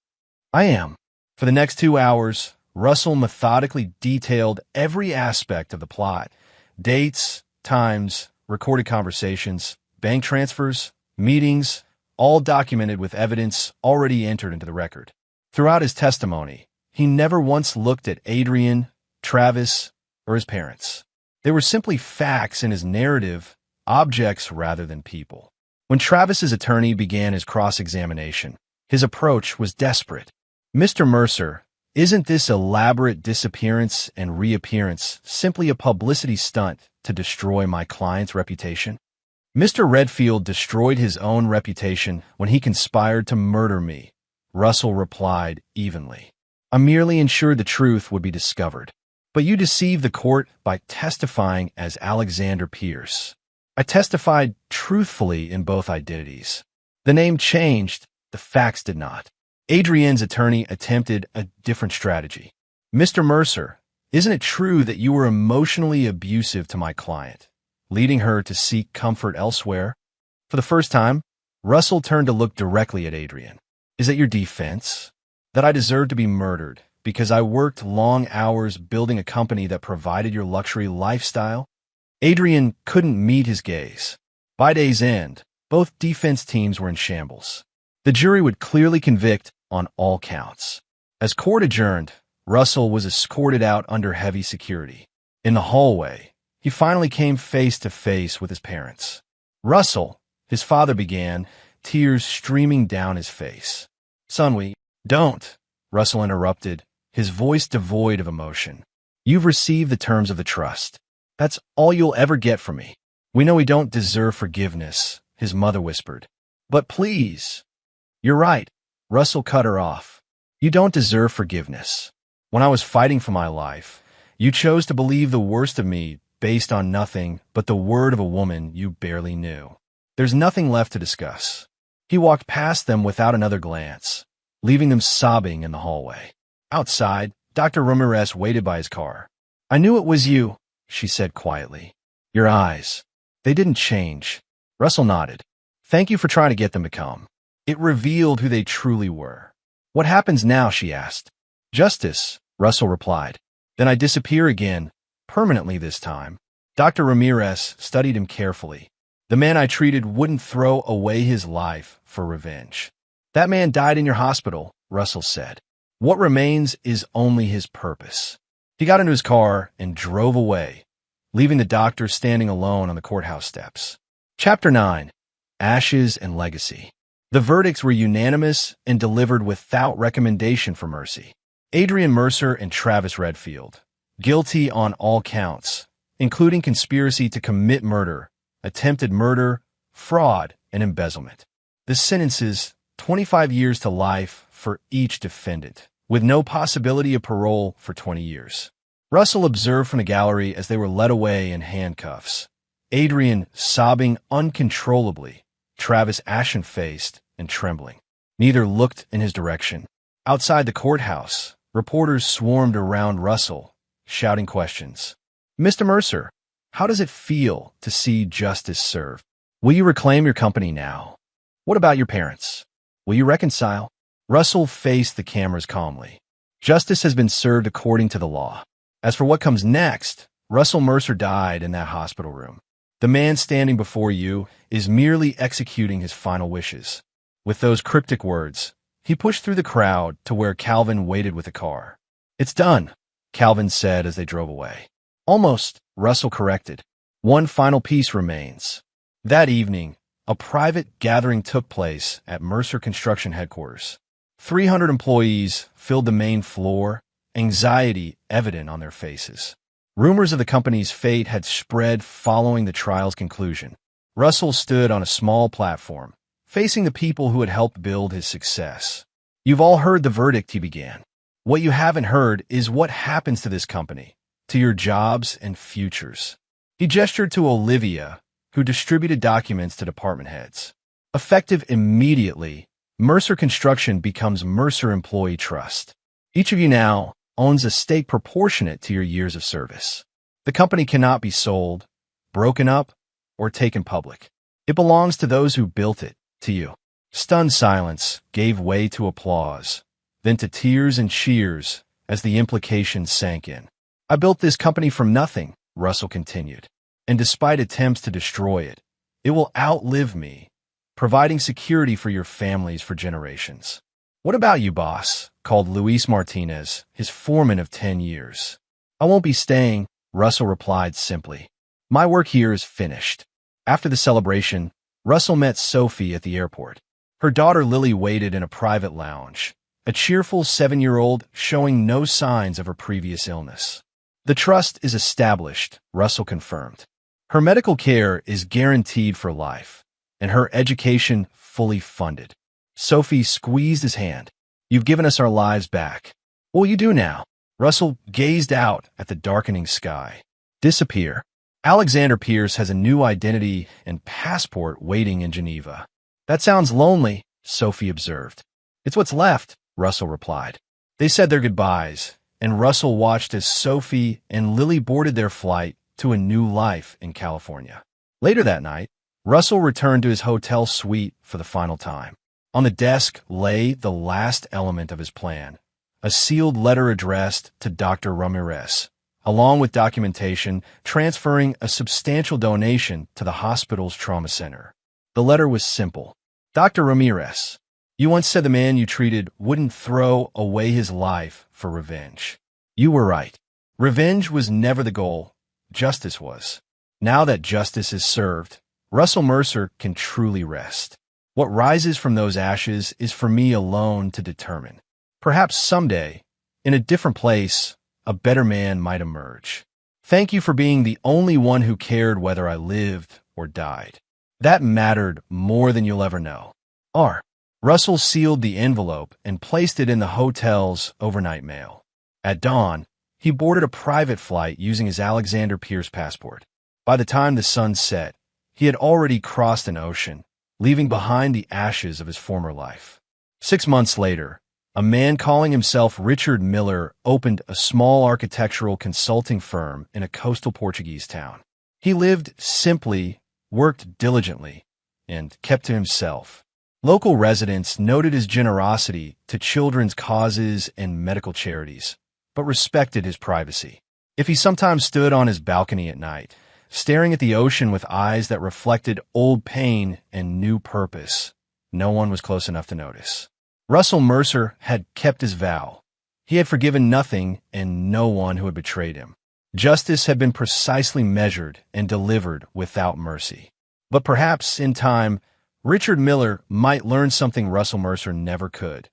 "I am." For the next 2 hours, Russell methodically detailed every aspect of the plot: dates, times, recorded conversations, bank transfers, meetings, all documented with evidence already entered into the record. Throughout his testimony, he never once looked at Adrian, Travis, or his parents. They were simply facts in his narrative, objects rather than people. When Travis's attorney began his cross-examination, his approach was desperate. "Mr. Mercer, isn't this elaborate disappearance and reappearance simply a publicity stunt to destroy my client's reputation?" "Mr. Redfield destroyed his own reputation when he conspired to murder me," Russell replied evenly. "I merely ensured the truth would be discovered. But you deceived the court by testifying as Alexander Pierce." "I testified truthfully in both identities. The name changed, the facts did not." Adrian's attorney attempted a different strategy. "Mr. Mercer, isn't it true that you were emotionally abusive to my client, leading her to seek comfort elsewhere?" For the first time, Russell turned to look directly at Adrian. "Is that your defense? That I deserve to be murdered because I worked long hours building a company that provided your luxury lifestyle?" Adrian couldn't meet his gaze. By day's end, both defense teams were in shambles. The jury would clearly convict on all counts. As court adjourned, Russell was escorted out under heavy security. In the hallway, he finally came face to face with his parents. "Russell," his father began, tears streaming down his face. "Son, we don't," Russell interrupted, his voice devoid of emotion. "You've received the terms of the trust. That's all you'll ever get from me. We know we don't deserve forgiveness," his mother whispered. "But please." "You're right," Russell cut her off. "You don't deserve forgiveness. When I was fighting for my life, you chose to believe the worst of me based on nothing but the word of a woman you barely knew. There's nothing left to discuss." He walked past them without another glance, leaving them sobbing in the hallway. Outside, Dr. Ramirez waited by his car. "I knew it was you," she said quietly. "Your eyes. They didn't change." Russell nodded. "Thank you for trying to get them to come. It revealed who they truly were." "What happens now?" she asked. "Justice," Russell replied. "Then I disappear again, permanently this time." Dr. Ramirez studied him carefully. "The man I treated wouldn't throw away his life for revenge." "That man died in your hospital," Russell said. "What remains is only his purpose." He got into his car and drove away, leaving the doctor standing alone on the courthouse steps. Chapter 9. Ashes and Legacy. The verdicts were unanimous and delivered without recommendation for mercy. Adrian Mercer and Travis Redfield, guilty on all counts, including conspiracy to commit murder, attempted murder, fraud, and embezzlement. The sentences, 25 years to life for each defendant, with no possibility of parole for 20 years. Russell observed from the gallery as they were led away in handcuffs. Adrian sobbing uncontrollably, Travis ashen-faced and trembling. Neither looked in his direction. Outside the courthouse, reporters swarmed around Russell, shouting questions. "Mr. Mercer, how does it feel to see justice served? Will you reclaim your company now? What about your parents? Will you reconcile?" Russell faced the cameras calmly. "Justice has been served according to the law. As for what comes next, Russell Mercer died in that hospital room. The man standing before you is merely executing his final wishes." With those cryptic words, he pushed through the crowd to where Calvin waited with the car. "It's done," Calvin said as they drove away. "Almost," Russell corrected. "One final piece remains." That evening, a private gathering took place at Mercer Construction headquarters. 300 employees filled the main floor, anxiety evident on their faces. Rumors of the company's fate had spread following the trial's conclusion. Russell stood on a small platform, facing the people who had helped build his success. "You've all heard the verdict," he began. "What you haven't heard is what happens to this company, to your jobs and futures." He gestured to Olivia, who distributed documents to department heads. Effective immediately, Mercer Construction becomes Mercer Employee Trust. Each of you now owns a stake proportionate to your years of service. The company cannot be sold, broken up, or taken public. It belongs to those who built it, to you. Stunned silence gave way to applause, then to tears and cheers as the implications sank in. "I built this company from nothing," Russell continued, "and despite attempts to destroy it, it will outlive me, providing security for your families for generations." "What about you, boss?" called Luis Martinez, his foreman of 10 years. "I won't be staying," Russell replied simply. "My work here is finished." After the celebration, Russell met Sophie at the airport. Her daughter Lily waited in a private lounge, a cheerful 7-year-old showing no signs of her previous illness. "The trust is established," Russell confirmed. "Her medical care is guaranteed for life, and her education fully funded." Sophie squeezed his hand. "You've given us our lives back. What will you do now?" Russell gazed out at the darkening sky. "Disappear. Alexander Pierce has a new identity and passport waiting in Geneva." "That sounds lonely," Sophie observed. "It's what's left," Russell replied. They said their goodbyes, and Russell watched as Sophie and Lily boarded their flight to a new life in California. Later that night, Russell returned to his hotel suite for the final time. On the desk lay the last element of his plan, a sealed letter addressed to Dr. Ramirez, along with documentation transferring a substantial donation to the hospital's trauma center. The letter was simple. "Dr. Ramirez, you once said the man you treated wouldn't throw away his life for revenge. You were right. Revenge was never the goal. Justice was. Now that justice is served, Russell Mercer can truly rest. What rises from those ashes is for me alone to determine. Perhaps someday, in a different place, a better man might emerge. Thank you for being the only one who cared whether I lived or died. That mattered more than you'll ever know. R." Russell sealed the envelope and placed it in the hotel's overnight mail. At dawn, he boarded a private flight using his Alexander Pierce passport. By the time the sun set, he had already crossed an ocean, leaving behind the ashes of his former life. 6 months later, a man calling himself Richard Miller opened a small architectural consulting firm in a coastal Portuguese town. He lived simply, worked diligently, and kept to himself. Local residents noted his generosity to children's causes and medical charities, but respected his privacy. If he sometimes stood on his balcony at night, staring at the ocean with eyes that reflected old pain and new purpose, no one was close enough to notice. Russell Mercer had kept his vow. He had forgiven nothing and no one who had betrayed him. Justice had been precisely measured and delivered without mercy. But perhaps, in time, Richard Miller might learn something Russell Mercer never could: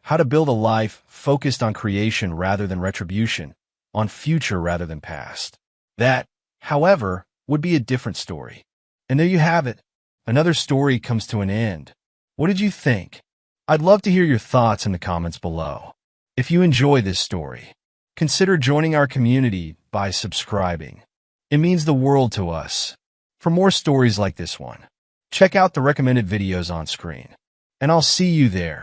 how to build a life focused on creation rather than retribution, on future rather than past. That, however, would be a different story. And there you have it. Another story comes to an end. What did you think? I'd love to hear your thoughts in the comments below. If you enjoy this story, consider joining our community by subscribing. It means the world to us. For more stories like this one, check out the recommended videos on screen. And I'll see you there.